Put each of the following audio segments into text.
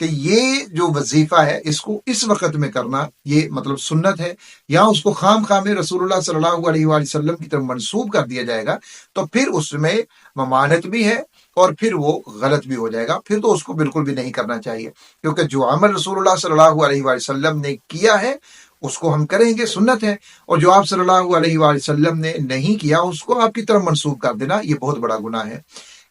کہ یہ جو وظیفہ ہے اس کو اس وقت میں کرنا یہ مطلب سنت ہے، یا اس کو خام خام رسول اللہ صلی اللہ علیہ وآلہ وسلم کی طرف منسوب کر دیا جائے گا تو پھر اس میں ممانعت بھی ہے اور پھر وہ غلط بھی ہو جائے گا، پھر تو اس کو بالکل بھی نہیں کرنا چاہیے، کیونکہ جو عمل رسول اللہ صلی اللہ علیہ وآلہ وسلم نے کیا ہے اس کو ہم کریں گے، سنت ہے، اور جو آپ صلی اللہ علیہ وآلہ وسلم نے نہیں کیا اس کو آپ کی طرف منسوب کر دینا یہ بہت بڑا گناہ ہے،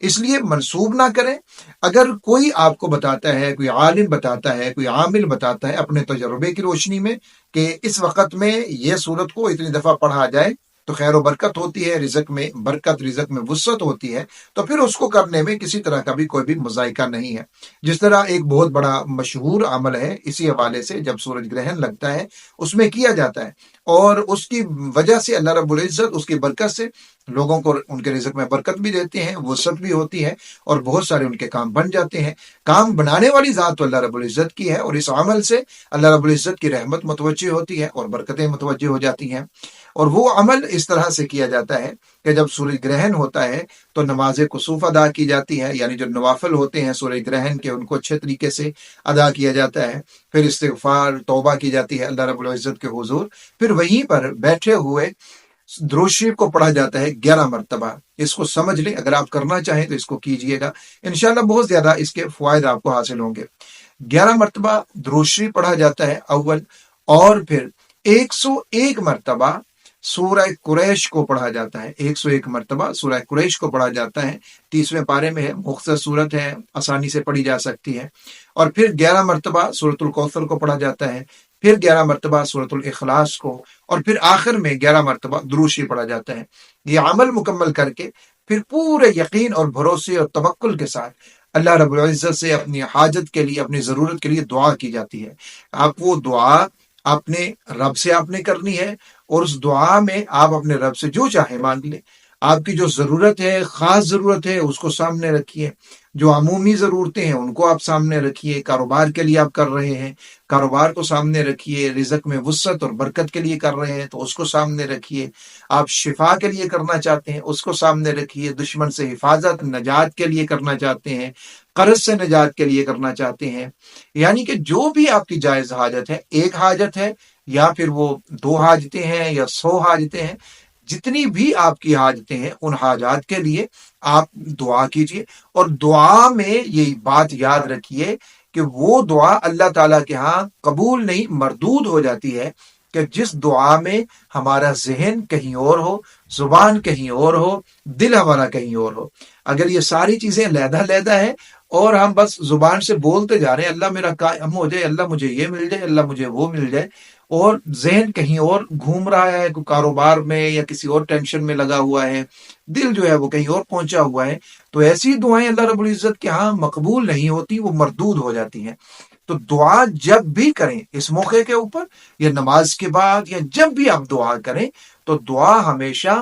اس لیے منسوب نہ کریں۔ اگر کوئی آپ کو بتاتا ہے، کوئی عالم بتاتا ہے، کوئی عامل بتاتا ہے اپنے تجربے کی روشنی میں کہ اس وقت میں یہ سورت کو اتنی دفعہ پڑھا جائے تو خیر و برکت ہوتی ہے، رزق میں برکت، رزق میں وسعت ہوتی ہے، تو پھر اس کو کرنے میں کسی طرح کا بھی کوئی بھی مذائقہ نہیں ہے۔ جس طرح ایک بہت بڑا مشہور عمل ہے اسی حوالے سے، جب سورج گرہن لگتا ہے اس میں کیا جاتا ہے، اور اس کی وجہ سے اللہ رب العزت اس کی برکت سے لوگوں کو ان کے رزق میں برکت بھی دیتے ہیں، وسعت بھی ہوتی ہے، اور بہت سارے ان کے کام بن جاتے ہیں۔ کام بنانے والی ذات تو اللہ رب العزت کی ہے، اور اس عمل سے اللہ رب العزت کی رحمت متوجہ ہوتی ہے اور برکتیں متوجہ ہو جاتی ہیں۔ اور وہ عمل اس طرح سے کیا جاتا ہے کہ جب سورج گرہن ہوتا ہے تو نماز کسوف ادا کی جاتی ہے، یعنی جو نوافل ہوتے ہیں سورج گرہن کے ان کو اچھے طریقے سے ادا کیا جاتا ہے، پھر استغفار توبہ کی جاتی ہے اللہ رب العزت کے حضور، پھر وہیں پر بیٹھے ہوئے درود شریف کو پڑھا جاتا ہے 11 مرتبہ۔ اس کو سمجھ لیں، اگر آپ کرنا چاہیں تو اس کو کیجئے گا، انشاءاللہ بہت زیادہ اس کے فوائد آپ کو حاصل ہوں گے۔ 11 مرتبہ درود شریف پڑھا جاتا ہے اول، اور پھر 101 مرتبہ سورہ قریش کو پڑھا جاتا ہے، 101 مرتبہ سورہ قریش کو پڑھا جاتا ہے، 30ویں پارے میں ہے، مختصر صورت ہے، آسانی سے پڑھی جا سکتی ہے۔ اور پھر 11 مرتبہ سورۃ الکوثر کو پڑھا جاتا ہے، پھر 11 مرتبہ سورۃ الاخلاص کو، اور پھر آخر میں 11 مرتبہ درود شریف پڑھا جاتا ہے۔ یہ عمل مکمل کر کے پھر پورے یقین اور بھروسے اور توکل کے ساتھ اللہ رب العزت سے اپنی حاجت کے لیے، اپنی ضرورت کے لیے دعا کی جاتی ہے۔ آپ وہ دعا اپنے رب سے آپ نے کرنی ہے، اور اس دعا میں آپ اپنے رب سے جو چاہے مانگ لیں۔ آپ کی جو ضرورت ہے، خاص ضرورت ہے، اس کو سامنے رکھیے، جو عمومی ضرورتیں ہیں ان کو آپ سامنے رکھیے، کاروبار کے لیے آپ کر رہے ہیں کاروبار کو سامنے رکھیے، رزق میں وسعت اور برکت کے لیے کر رہے ہیں تو اس کو سامنے رکھیے، آپ شفا کے لیے کرنا چاہتے ہیں اس کو سامنے رکھیے، دشمن سے حفاظت نجات کے لیے کرنا چاہتے ہیں، قرض سے نجات کے لیے کرنا چاہتے ہیں، یعنی کہ جو بھی آپ کی جائز حاجت ہے، ایک حاجت ہے یا پھر وہ 2 حاجتیں ہیں یا 100 حاجتیں ہیں، جتنی بھی آپ کی حاجتیں ہیں ان حاجات کے لیے آپ دعا کیجئے، اور دعا میں یہ بات یاد رکھیے کہ وہ دعا اللہ تعالیٰ کے ہاں قبول نہیں مردود ہو جاتی ہے، کہ جس دعا میں ہمارا ذہن کہیں اور ہو، زبان کہیں اور ہو، دل ہمارا کہیں اور ہو۔ اگر یہ ساری چیزیں علیحدہ علیحدہ ہیں اور ہم بس زبان سے بولتے جا رہے ہیں اللہ میرا کام ہو جائے، اللہ مجھے یہ مل جائے، اللہ مجھے وہ مل جائے، اور ذہن کہیں اور گھوم رہا ہے، کوئی کاروبار میں یا کسی اور ٹینشن میں لگا ہوا ہے، دل جو ہے وہ کہیں اور پہنچا ہوا ہے، تو ایسی دعائیں اللہ رب العزت کے ہاں مقبول نہیں ہوتی، وہ مردود ہو جاتی ہیں۔ تو دعا جب بھی کریں اس موقع کے اوپر یا نماز کے بعد یا جب بھی آپ دعا کریں تو دعا ہمیشہ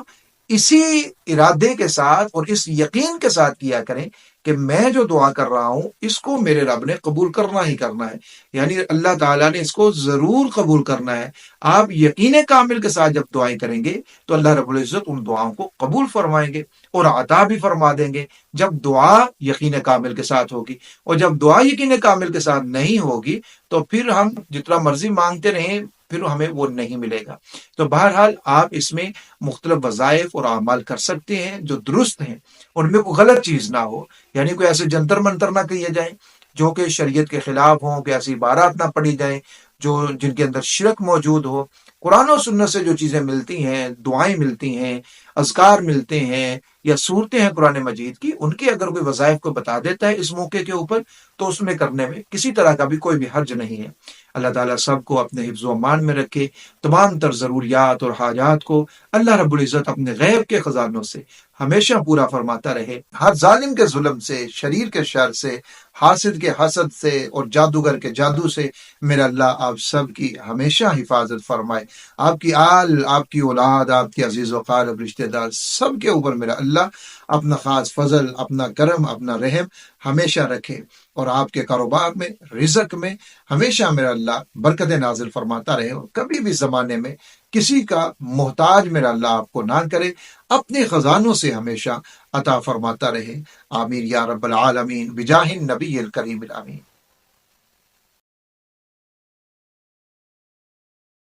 اسی ارادے کے ساتھ اور اس یقین کے ساتھ کیا کریں کہ میں جو دعا کر رہا ہوں اس کو میرے رب نے قبول کرنا ہی کرنا ہے، یعنی اللہ تعالیٰ نے اس کو ضرور قبول کرنا ہے۔ آپ یقین کامل کے ساتھ جب دعائیں کریں گے تو اللہ رب العزت ان دعاؤں کو قبول فرمائیں گے اور عطا بھی فرما دیں گے، جب دعا یقین کامل کے ساتھ ہوگی۔ اور جب دعا یقین کامل کے ساتھ نہیں ہوگی تو پھر ہم جتنا مرضی مانگتے رہیں پھر ہمیں وہ نہیں ملے گا۔ تو بہرحال آپ اس میں مختلف وظائف اور اعمال کر سکتے ہیں جو درست ہیں، ان میں کوئی غلط چیز نہ ہو، یعنی کوئی ایسے جنتر منتر نہ کیے جائیں جو کہ شریعت کے خلاف ہوں، کہ ایسی عبارات نہ پڑھی جائیں جن کے اندر شرک موجود ہو۔ قرآن و سنت سے جو چیزیں ملتی ہیں، دعائیں ملتی ہیں، اذکار ملتے ہیں یا صورتیں ہیں قرآن مجید کی، ان کے اگر کوئی وظائف کو بتا دیتا ہے اس موقع کے اوپر تو اس میں کرنے میں کسی طرح کا بھی کوئی بھی حرج نہیں ہے۔ اللہ تعالیٰ سب کو اپنے حفظ و امان میں رکھے، تمام تر ضروریات اور حاجات کو اللہ رب العزت اپنے غیب کے خزانوں سے ہمیشہ پورا فرماتا رہے، ہر ظالم کے ظلم سے، شریر کے شر سے، حاسد کے حسد سے اور جادوگر کے جادو سے میرا اللہ آپ سب کی ہمیشہ حفاظت فرمائے۔ آپ کی آل، آپ کی اولاد، آپ کے عزیز و قارب رشتہ دار سب کے اوپر میرا اللہ اپنا خاص فضل، اپنا کرم، اپنا رحم ہمیشہ رکھے، اور آپ کے کاروبار میں، رزق میں ہمیشہ میرا اللہ برکتیں نازل فرماتا رہے، اور کبھی بھی زمانے میں کسی کا محتاج میرا اللہ آپ کو نہ کرے، اپنے خزانوں سے ہمیشہ عطا فرماتا رہے۔ آمین یا رب العالمین بجاہ النبی الکریم الامین۔